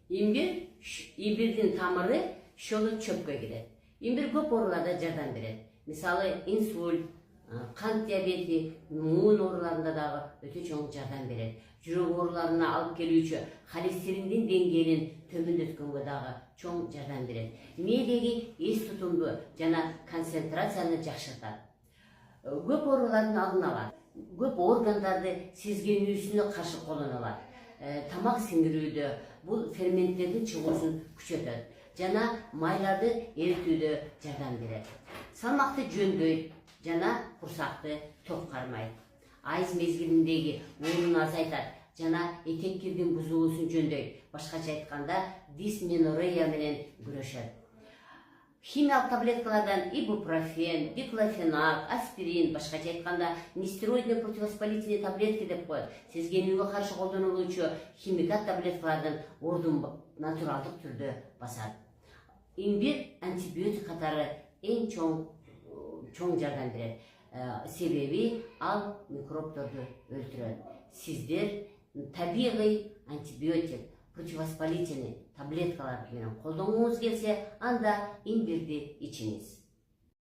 имбирдин тамыры шолу чөпкө кирет. Имбир көп ооруларда жардам берет. Мисалы, инсульт, кант диабети, муун ооруларында дагы өтө чоң жардам берет. Жүрөк ооруларына алып келүүчү холестериндин деңгээлин төмөндөткөнгө дагы чоң жардам берет. Мээдеги эс тутумду жана концентрацияны жакшыртат. Көп оорулардын алдын алат. Көп органдарды сезгенүүсүнө каршы колдонулат. Тамак сиңирүүдө бул ферменттердин чыгуусун күчөтөт жана майларды эритүүдө жардам берет. Салмакты жөндөйт жана курсакты ток кармайт. Айыз мезгилиндеги оорууну азайтат жана этек-кирдин бузулуусун жөндөйт. Башкача айтканда дисменорея менен күрөшөт. Химиялык таблеткалардан ибупрофен, диклофенак, аспирин, башкача айтканда нестероидный противовоспалительный таблетки деп коет. Сезгенүүгө каршы колдонулуучу химикат таблеткалардын ордун натуралдык түрдө басат. Имбир антибиотик катары эң чоң жардам берет. Себеби ал микробдорду өлтүрөт. Сиздер табигый антибиотик, противовоспалительный таблеткалар менен колдонгуңуз келсе, анда имбирди ичиңиз.